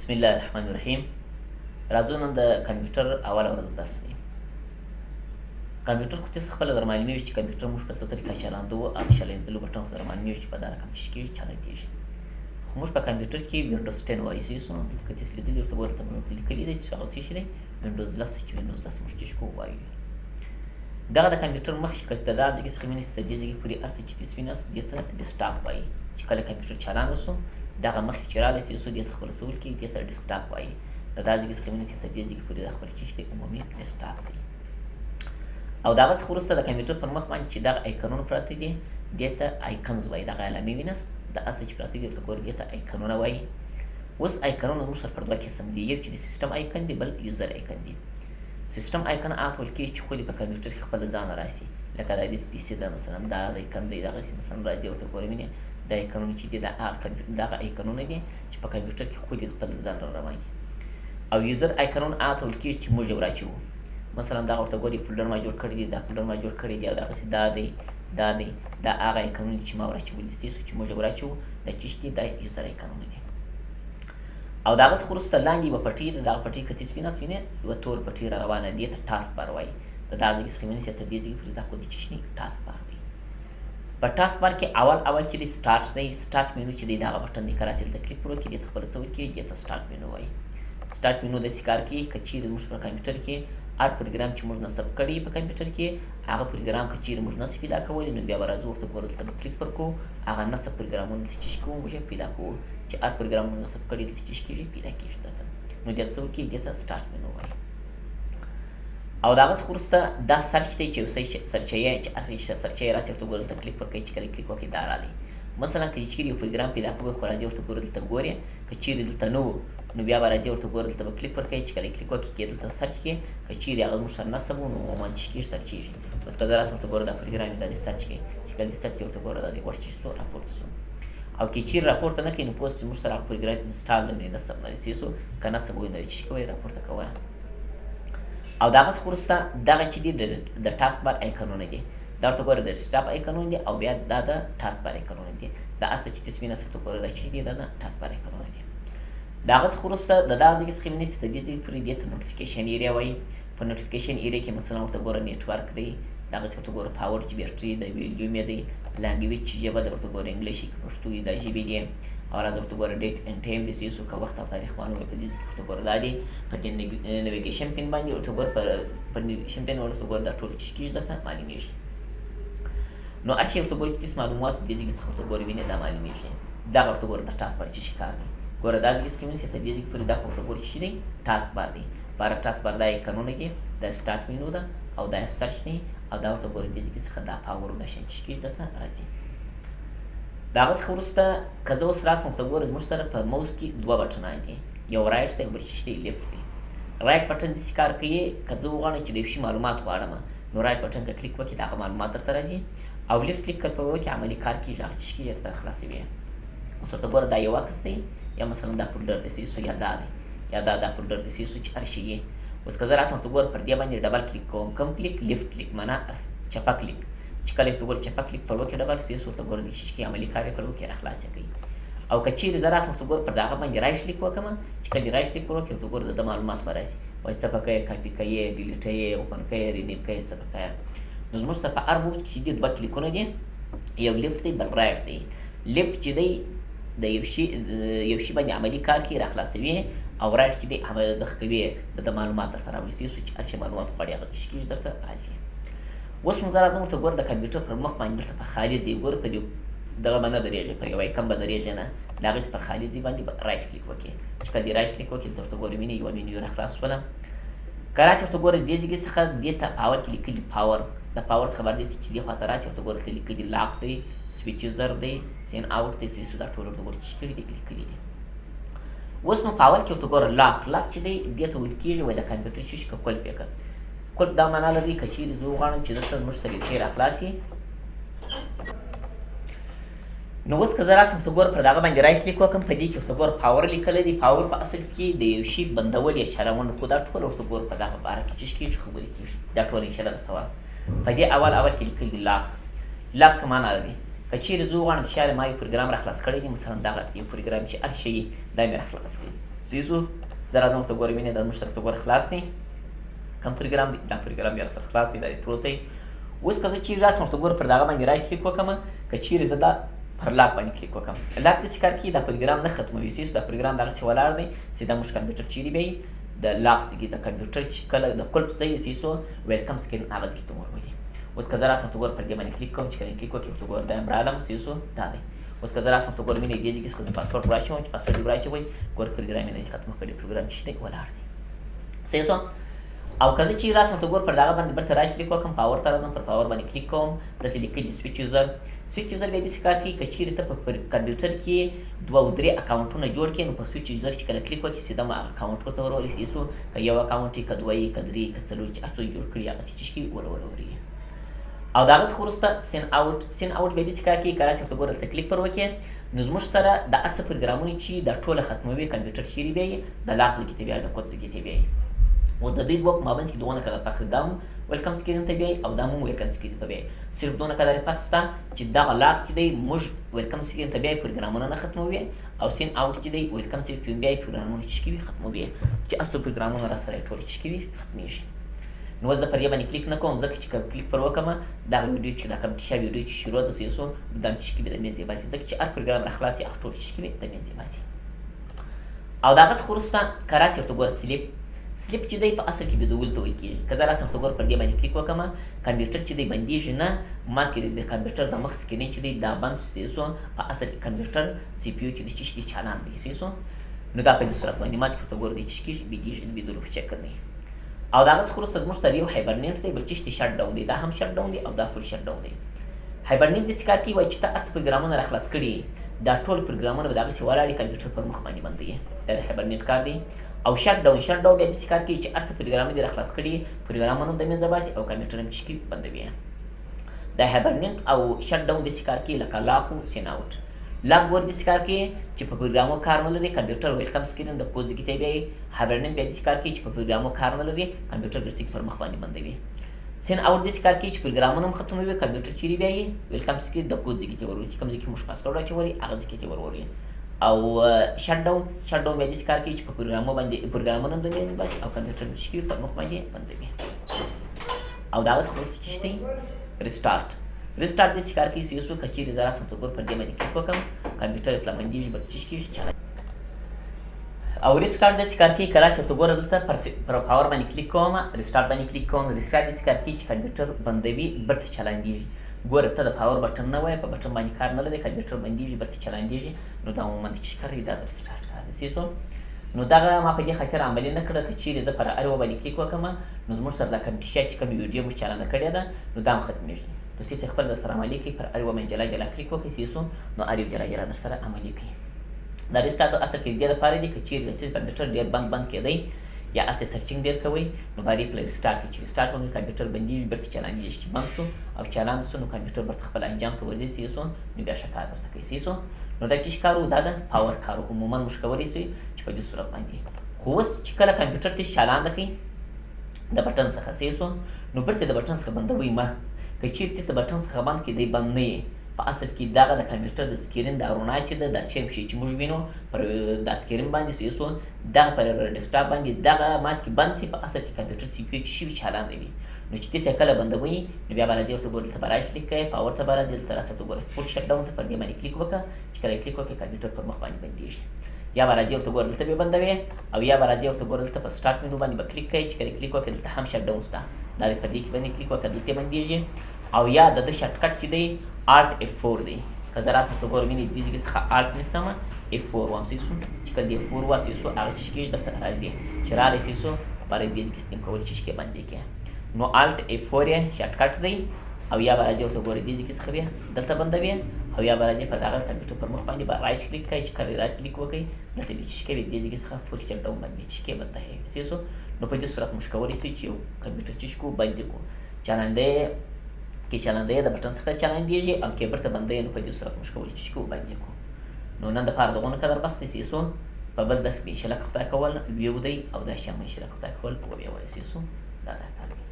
بسم الله الرحمن الرحیم. راځو نن د کمپیوټر اوله ورځ درس دی. کمپیوټر خو تاسو خپله در معلومیږي چې کمپیوټر موږ په څه طریقه چلندوو. هغه چلېدلو بټن خو در معلومیږي چې په دا رقم څه کېږي چلندېږي. خو موږ په کمپیوټر کې وینډوز 10 وایو سیسو که تاسو لیدلي ورته ورته مو لیکلي دی چې هغه څه شی دی وینډوز 10 چې وینډوز 10 موږ چې کوو وایو. دغه د کمپیوټر مخکې که د دا ځای څخه ونیسئ تر دې ځایه پورې هر څه چې تاسو ویناست دې ته ډیسکټاپ وایي. چې کله کمپیوټر چالانده سو دغه مخکې چې راغلی سیسو دې ته خلاصول کېږي دې ته ډیسکټاپ وایي. د دا ځای څخه ونیسئ تر دې ځایه پورې دا خپل چې دی عمومي ډیسکټاپ دی. او د هغه څخه وروسته د کمپیوټر پر مخ باندې چې دغه ایکنونه پراته دي دې ته ایکنز وایي. دغه علامې ویناست د هر څه چې پراته دي ورته ګورئ دې ته ایکنونه وایي. اوس ایکنونه زموږ سره پر دوه قسم دي، یو چې د سیسټم ایکن دی بل یوزر ایکن دی. سیسټم ایکن هغه ټول کېږي چې خو دې په کمپیوټر کې خپله ځان راسي، لکه دا د پي سي ده مثلا دا ایکن دی دغسې مثلا راځي ورته ګورئ وینې دا ایکنونه چې دي دغه ایکنونه دي چې په کمپیوټر کې خو دې خپل ځان را رواني. او یوزر ایکنونه هغه ټول کېږي چې موږ یې وراچوو. مثلا دا ورته ګورئ فولډر ما جوړ کړی دی، دا فولډر ما جوړ کړی دی او دغسې دا دی دا هغه ایکنونه دي چې ما وراچولي دي ستاسو چې موږ یې وراچوو دا چې دي دا یوزر ایکنونه دي. او د هغه څخه وروسته لاندې یوه پټۍ ده، دغه پټۍ که تاسو ویناست وینې یوه تور پټۍ را روانه دې ته ټاسک بار وایي. د دغه ځای څخه ونیسئ تر دې ځایه پورې دا خو د چې ټاسک بار دی. په ټاسک بار کې اول چې دی سټارټ دی، سټارټ مینو چې دی دغه بټن دی که راسئ دلته کلیک پر وکړئ دې ته خپله څه ورکړي دې ته سټارټ مینو وایي. سټارټ مینو داسې کار کوي که چیرې زموږ په کمپیوټر کې هر پروګرام چې موږ نصب کړی په کمپیوټر کې هغه پروګرام که چیرې موږ نسو پیدا کولی نو بیا به راځو ورته ګورو دلته به کلیک پر کوو هغه نصب پروګرامونه دلته چې کوو موږ پیدا کوو چې هر پروګرام موږ نصب کړی دلته چې کېږي پیدا کېږي دلته نو دې څه وکړي دې ته سټارټ مینو وایي. او د هغه څخه وروسته دا سرچ دی چې یو سرچیه چې هر سرچیه راسي ورته ګورو دلته کلیک پر کوئ چې کله کلیک وکړئ دا راغلی. مثلا که چیرې یو پروګرام پیدا کوو خو راځي ورته ګورو دلته ګورې که چیرې دلته نه و نو بیا به راځي ورته ګورو دلته به کلیک پر کوئ چې کله کلیک وکړئ کې دلته سرچ کې که چیرې هغه زموږ سره نصب و نو عموما چې کېږي سرچ کېږي. بس که زه راسم ورته ګوره دا پروګرام دا دې سرچ کړئ چې کله دې سرچ کړئ ورته ګوره دا دې غوښت چې څو راپورته شو. او که چیرې راپورته نه کړئ نو پوس چې زموږ سره هغه پروګرام انسټال نه دی نصب نه دی سیسو که نصب وي نو چې کوئ راپورته کوئ. او د هغه څخه وروسته دغه چې دي د ټاسک بار ایکنونه دي دا ورته ګوره د ډیسکټاپ ایکنونه دي او بیا دا د ټاسک بار ایکنونه دي. دا هر څه چې تاسو ویناست ورته ګوره دا چې دي دا د ټاسک بار ایکنونه دي. د هغه څخه وروسته د دغه ځای څخه ونیسئ تر دې ځایه پورې دې ته نوټیفیکیشن ایریا وایي. په نوټیفیکیشن ایریا کې مثلا ورته ګوره نیټورک دی، دغسې ورته ګوره پاور چې بیټري د ویلیوم یې دی، لانګویج چې ژبه ده ورته ګوره انګلیش که پښتو وي دا ژبې دي. او راځه ورته ګوره ډیټ اینډ ټایم دی ستاسو که وخت او تاریخ معلوموي په دې ځای کې ورته ګوره دا دی. په دې نیویګیشن پین باندې ورته ګوره په نیویګیشن پین ورته ګوره دا ټول چې کېږي درته معلومېږي. نو هر شی ورته ګوره چې تاسو معلومات دې ځای څخه ورته ګوره وینئ دا معلومېږي. دغه ورته ګوره د ټاسک بار چې شي کار دی ګوره دا ځای څخه ونیسئ تر دې ځایه پورې دا خو ورته ګوره چې دی ټاسک بار دی. باره ټاسک بار دا ایکنونه دي دا سټارټ مینو ده او دا سرچ دی او دا ورته ګوره دې ځای څخه دا پاور دا شیان چې کېږي درته راځي. د هغه څخه وروسته که زه اوس راسم ورته ګوره زموږ سره په موس کې دوه بټنان دي، یو رایټ دی او بل چې دی لیفټ دی. رایټ بټن داسې کار کوي که زه وغواړم چې د یو شي معلومات غواړم نو رایټ بټن که کلیک وکړي د هغه معلومات درته راځي او لیفټ کلیک که په وکړي عملي کار کېږي هغه چې کېږي درته خلاصوي. اوس ورته ګوره دا یو عکس دی یا مثلا دا فولډر دی سیسو یا دا دی یا دا فولډر دی سیسو چې هر شي یې. اوس که زه راسم ورته ګوره پر دې باندې ډبل کلیک کوم کوم کلیک لیفټ کلیک معنا چپه کلیک چې کله ورته ګوره چپه کلیک پر وکړي ډبل سیسو ورته ګوره دې شي کې عملي کار یې پر وکړي راخلاص یې کوي. او که چیرې زه راسم ورته ګوره پر دغه باندې رایټ کلیک وکړم چې کله دې رایټ کلیک پر وکړي ورته ګوره د ده معلومات به راسي وایي څه به کوې کاپي کوې ډیلیټ یې اوپن کوې رینیم کوې څه به کوې. نو زموږ سره په هر موس کې چې دي دوه کلیکونه دي، یو لیفټ دی بل رایټ دی. لیفټ چې دی د یو شي باندې عملي کار کوي راخلاصوي او رایټ چې دی دغه کوي د معلومات درته راوړي ستاسو چې هر څه معلومات غواړي هغه چې کېږي درته راځي. اوس نو زه راځم ورته ګوره د کمپیوټر پر مخ باندې دلته په خالي ځای ګوره په دې دغه به نه درېږي پر یو ایکن به درېږي نه د هغسې پر خالي ځای باندې به رایټ کلیک وکړي چې کله دې رایټ کلیک وکړي درته ګوره وینې یوه مینیو راخلاص شوله. که راسي ورته ګوره دې ځای څخه دې ته پاور کې لیکلي پاور د پاور څخه خبر دی چې دې خوا ته راسي ورته ګوره څه لیکلي لاک دی سویچ یوزر دی سین آوټ دی سویچ دا ټول ورته ګوره چې کړي دي لیکلي دي. اوس نو پاور کې ورته ګوره لاک چې دی دې ته ویل کېږي وایي د کمپیوټر چې که کلپ یې کړ کلپ دا معنا لري که چیرې زه وغواړم چې دلته زموږ سره یو شی راخلاصي نو اوس که زه راسم ورته ګوره پر دغه باندې رایټ کلیک وکړم په دې کې ورته ګوره پاور لیکلی دی. پاور په اصل کې د یو شي بندول یا چلول خو دا ټول ورته ګوره په دغه باره کې چې کېږي خبرې کېږي دا ټول انشاءالله درته وایم. په دې اول کې لیکلي لاک څه معنا لري که چیرې زه وغواړم چې شاید ما یو پروګرام راخلاص کړی دی مثلا دغه یو پروګرام چې هر شی دا مې راخلاص کړي سیسو زه راځم ورته ګورم وینې دا زموږ طرف ته ګوره خلاص دی کوم پروګرام دی دا پروګرام بیا راسره خلاص دی دا دې پروت دی اوس که زه چیرې راسم ورته ګوره پر دغه باندې رایټ کلیک وکړم که چیرې زه دا پر لاک باندې کلیک وکړم لاک داسې کار کوي دا پروګرام نه ختموي سیسو دا پروګرام دغسې ولاړ دی سیده موږ کمپیوټر چیرې بیا د لاک ځای د کمپیوټر چې کله د قلف ځای سیسو ویلکم سکرین هغه ځای ته ورولي اوس که زه راسم ورته ګوره پر دې باندې کلیک کوم چې کله کلیک وکړم ورته ګوره دا یم رالم سیسو دا دی اوس که زه راسم ورته ګوره مینې دې ځای کې څخه زه پاسورډ ورأچوم چې پاسورډ یې ورأچوئ ګوره پروګرام یې نه ختم کړی پروګرام چې دی ولاړ دی سیسو او که زه چې راسم ورته ګوره پر دغه باندې بېرته رایټ کلیک وکړم پاور ته راځم پر پاور باندې کلیک کوم دلته لیکلي سویچ یوزر سویچ یوزر بیا داسې کار کوي که چیرې ته په کمپیوټر کې 2 او 3 اکاونټونه جوړ کړې نو په سویچ یوزر چې کله کلیک وکړي سیده اکاونټ ته ورولي سیسو که یو اکاونټ یې که دوه یې که درې که څلور چې هر څو جوړ کړي هغه چې کوي ورولي او د هغه څخه وروسته سین اوټ بیا داسې کار کوي که راسې ورته ګوره دلته کلیک پر وکړې نو زموږ سره د هر څه پروګرامونه چې دا ټوله ختموي کمپیوټر چیرې بیایي د لاک ځای کې ته بیایي د کود ځای کې ته بیایي و د دوی دوه په مابین کې دونه کلر فرق دا هم ویلکم سکرین ته بیایي او دا هم ویلکم سکرین ته بیایي صرف دونه کلر فرق شته چې دغه لاک چې دی موږ ویلکم سکرین ته بیایي پروګرامونه نه ختموي او سین اوټ چې دی ویلکم سکرین بیایي پروګرامونه چې کوي ختموي چې هر څو پروګرامونه راسره ټول چې کوي ختمیږي نو زه پر دې باندې کلیک نه کوم ځکه چې که کلیک پر وکړم دغه ویډیو چې دا کوم شی ویډیو چې شروع ده سیسو دا چې کوي د منځ یې باسي ځکه چې هر پروګرام راخلاصي هغه ټول چې کوي د منځ یې باسي او د هغه څخه وروسته که راسې ورته ګوره سلیپ چې دی په اصل کې بدول ته ویل کېږي که زه راسم ورته ګوره پر دې باندې کلیک وکړم کمپیوټر چې دی بندېږي نه ماس کې د کمپیوټر د مخ سکرین چې دی دا بند سیسو په اصل کې کمپیوټر سی پی یو چې دی چې دی چالان دی سیسو نو دا په دې صورت باندې ماس کې ورته ګوره دی چې کېږي بېدېږي د بدلو په شکل دی او د هغه څخه وروسته زموږ سره یو هایبرنیټ دی بل چې شټ ډاون دی دا هم شټ ډاون دی او دا فل شټ ډاون دی هایبرنیټ داسې کار کوي وایي چې ته هر څه پروګرامونه راخلاص کړي دا ټول پروګرامونه به د هغسې ولاړې کمپیوټر پر مخ باندې بندوي دا د هایبرنیټ کار دی او شټ ډاون بیا داسې کار کوي چې هر څه پروګرامونه دې راخلاص کړي پروګرامونه هم د منځه باسي او کمپیوټر هم چې کوي بندوي دا هایبرنیټ او شټ ډاون داسې کار کوي لکه لاک او سین اوټ لاک ګور داسې کار کوي چې په پروګرامو کار نه لري کمپیوټر ویلکم سکرین د کود ځای کې ته بیایي هایبرنیټ بیا داسې کار کوي چې په پروګرامو کار نه لري کمپیوټر ګرځي پر مخ باندې بندوي سین اوټ داسې کار کوي چې پروګرامونه هم ختموي کمپیوټر چیرې بیایي ویلکم سکرین د کود ځای کې ته ورولي چې کوم ځای کې موږ پاسورډ اچولي هغه ځای کې ته ورولي او شټ ډاون بیا داسې کار کوي چې په پروګرامونه هم د منځه باسي او کمپیوټر چې کوي پر مخ باندې بندوي او د هغه څخه وروسته چې دی ریسټارټ داسې کار کوي سیسو که چیرې زه راسم ته ګور پر دې باندې کلیک وکړم کمپیوټر پله بندېږي بل چې کېږي او ریسټارټ داسې کار کوي که راسې ورته ګوره دلته پر پاور باندې کلیک کوم ریسټارټ باندې کلیک کوم ریسټارټ داسې کار کوي چې کمپیوټر بندوي بیرته چلاندېږي ګوره ته د پاور بټن نه وایې په بټن باندې کار نه لري کمپیوټر بندېږي بیرته چلاندېږي نو دا عموما چې کار کوي دا د ریسټارټ کار دی سیسو نو دغه ما په دې خاطر عملي نه کړه که چیرې زه پر هر یوه باندې کلیک وکړم نو زموږ سره دا کمپیوټر چې کومې ویډیو موږ چالانه کړې ده نو دا هم ختمېږي نو تاسې خپل درسره عملي کوي پر هر یوه باندې جلا جلا کلیک وکړئ سیسو نو هر یو جلا جلا درسره عملي کوي دا ریسټارټ اصل کې دې دپاره دی که چیرې داسې کمپیوټر ډېر بند کېدی یا هلته سرچینګ ډېر کوئ نو باید یې پله ریسټارټ کړئ چې ریسټارټ وکړئ کمپیوټر بندېږي بېرته چالانېږي چې بند شو او چالان شو نو کمپیوټر بېرته خپل انجام ته ورځي سیسو نو بیا ښه کار درته کوي سیسو نو دا چې کار و دا د پاور کار و عموما موږ کولی شئ چې په دې صورت باندې خو اوس چې کله کمپیوټر تاسې چالانده کړئ د بټن څخه سیسو نو بېرته د بټن څخه بندوئ مه که چیرې تاسې د بټن څخه بند کړئ دی بند نه یې په اصل کې دغه د کمپیوټر د سکرین دا رڼا چې ده دا شی چې موږ وینو پر دا سکرین باندې سیسو دغه پر ډیسکټاپ باندې دغه ماس کې بند شي په اصل کې کمپیوټر سی پی یو چې شي وي چالانده وي نو چې تاسې کله بندوئ نو بیا به راځئ ورته ګورئ دلته به رایټ کلیک کوئ پاور ته به راځئ دلته راسه ورته ګوره فول شټ ډاون ته پر دې باندې کلیک وکړه چې کله یې کلیک وکړئ کمپیوټر پر مخ باندې بندېږي یا به راځئ ورته ګوره دلته بیا بندوئ او یا به راځئ ورته ګوره دلته په سټارټ مینو باندې به کلیک کوئ چې کله کلیک وکړئ دلته هم شټ ډاون شته دا د په دې کې باندې کلیک وکړه دلته بندېږي او یا د ده شارټکټ چې دی الټ F4 دی که زه راسم ورته ګوره وینئ دې ځای څخه الټ نیسم F4 وایم سیسو چې کله د F4 واسیسو هغه چې کېږي دلته راځي چې راغی سیسو باید دې ځای کې سټیم کول چې کې بندې کړي نو الټ F4 یې شارټکټ دی او یا به راځئ ورته ګورئ دې ځای کې څخه بیا دلته بندوي او یا به راځئ په دغه کمپیوټر پر مخ باندې به رایټ کلیک کوئ چې کله رایټ کلیک وکړئ دلته بیا چې کوي دې ځای کې څخه فول شټ ډاون باندې چې کې بنده سیسو نو په دې صورت موږ کولی شو چې یو کمپیوټر چې کو بندې کړو چالانده کې چالانده د بټن څخه چالانېږي او کې بیرته بندوي نو په دې صورت موږ کولی چې کو بندې کړو نو نن دپاره دغونه قدر بس دی سیسو په بل درس کې انشاءالله که خدای کول ویو دی او دا شیان به انشاءالله که خدای کول وبیا وایو سیسو دا کار